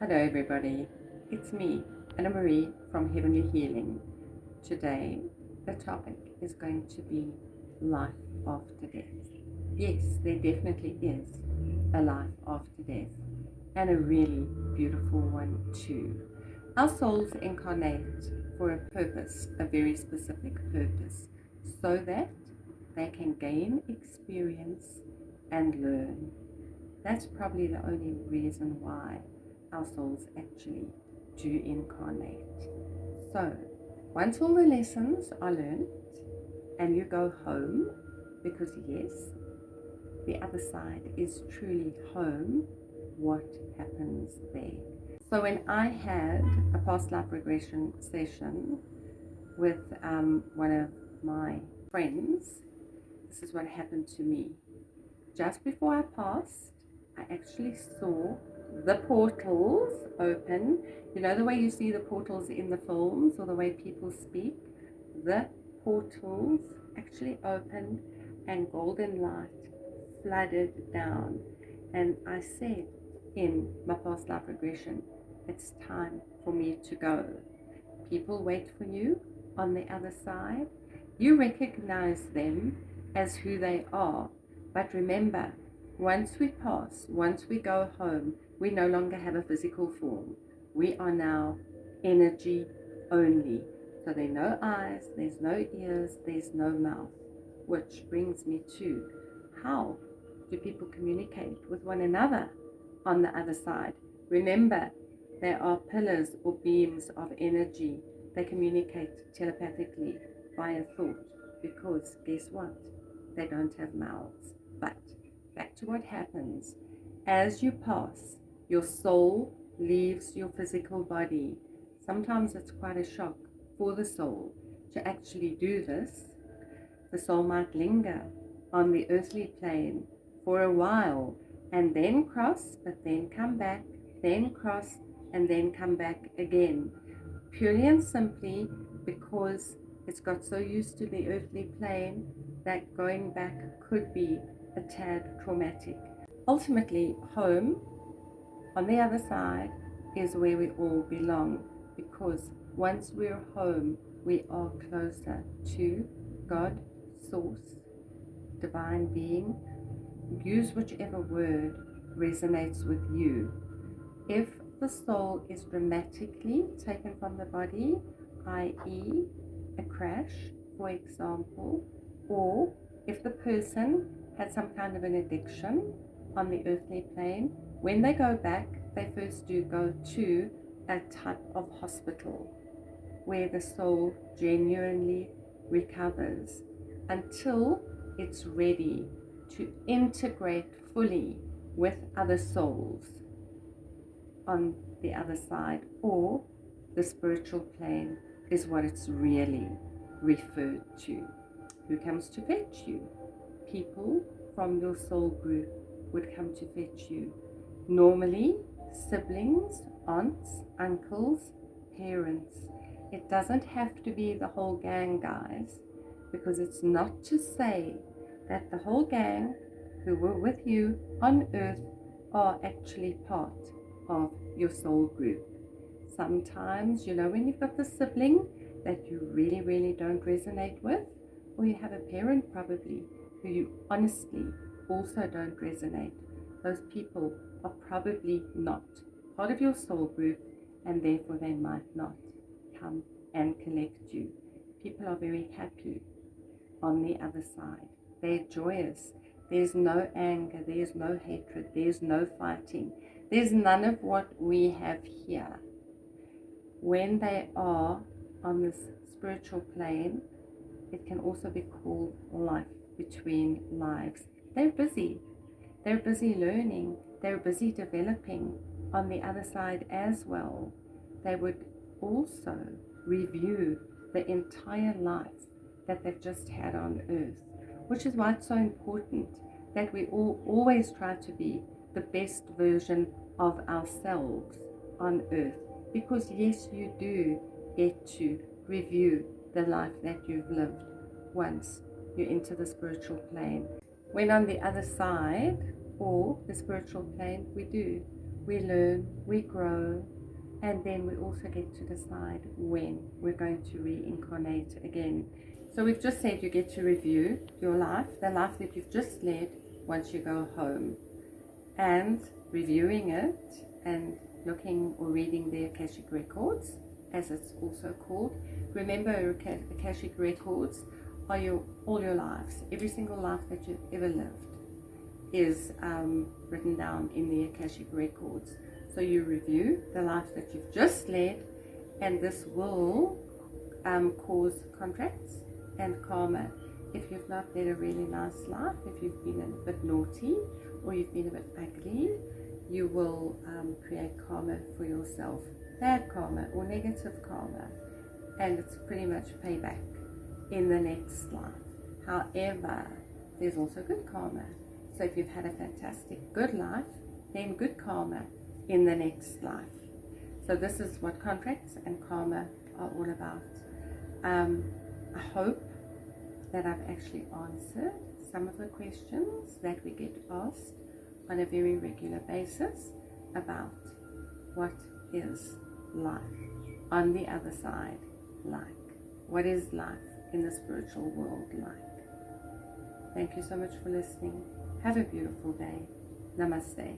Hello, everybody. It's me, Anna Marie from Heavenly Healing. Today, the topic is going to be life after death. Yes, there definitely is a life after death, and a really beautiful one, too. Our souls incarnate for a purpose, a very specific purpose, so that they can gain experience and learn. That's probably the only reason why our souls actually do incarnate. So, once all the lessons are learned and you go home, because yes, the other side is truly home, what happens there? So, when I had a past life regression session with one of my friends, this is what happened to me. Just before I passed, I actually saw the portals open. You know the way you see the portals in the films or the way people speak? The portals actually opened and golden light flooded down. And I said in my past life regression, it's time for me to go. People wait for you on the other side. You recognize them as who they are. But remember, once we pass, once we go home, we no longer have a physical form. We are now energy only. So there are no eyes, there's no ears, there's no mouth. Which brings me to, how do people communicate with one another on the other side? Remember, there are pillars or beams of energy. They communicate telepathically via thought, because guess what? They don't have mouths. But back to what happens. As you pass, your soul leaves your physical body. Sometimes it's quite a shock for the soul to actually do this. The soul might linger on the earthly plane for a while and then cross, but then come back, then cross, and then come back again. Purely and simply because it's got so used to the earthly plane that going back could be a tad traumatic. Ultimately, home on the other side is where we all belong, because once we're home, we are closer to God, Source, Divine Being. Use whichever word resonates with you. If the soul is dramatically taken from the body, i.e., a crash, for example, or if the person had some kind of an addiction on the earthly plane, when they go back, they first do go to a type of hospital where the soul genuinely recovers until it's ready to integrate fully with other souls on the other side, or the spiritual plane is what it's really referred to. Who comes to fetch you? People from your soul group would come to fetch you. Normally, siblings, aunts, uncles, parents. It doesn't have to be the whole gang, guys, because it's not to say that the whole gang who were with you on earth are actually part of your soul group. Sometimes, when you've got the sibling that you really, really don't resonate with, or you have a parent probably who you honestly also don't resonate, those people are probably not part of your soul group, and therefore they might not come and collect you. People are very happy on the other side. They're joyous. There's no anger, there's no hatred, there's no fighting. There's none of what we have here. When they are on this spiritual plane, it can also be called life between lives. They're busy. They're busy learning. They're busy developing on the other side as well. They would also review the entire life that they've just had on earth, which is why it's so important that we all always try to be the best version of ourselves on earth, because yes, you do get to review the life that you've lived once you enter the spiritual plane. When on the other side, or the spiritual plane, we do. we learn, we grow, and then we also get to decide when we're going to reincarnate again. So we've just said you get to review your life, the life that you've just led once you go home, and reviewing it and looking or reading the Akashic Records, as it's also called. Remember, Akashic Records are all your lives. Every single life that you've ever lived is written down in the Akashic Records. So you review the life that you've just led, and this will cause contracts and karma. If you've not led a really nice life, if you've been a bit naughty or you've been a bit ugly, you will create karma for yourself, bad karma or negative karma, and it's pretty much payback in the next life. However, there's also good karma. So if you've had a fantastic good life, then good karma in the next life. So this is what contracts and karma are all about. I hope that I've actually answered some of the questions that we get asked on a very regular basis about what is life on the other side like. What is life in the spiritual world like? Thank you so much for listening. Have a beautiful day. Namaste.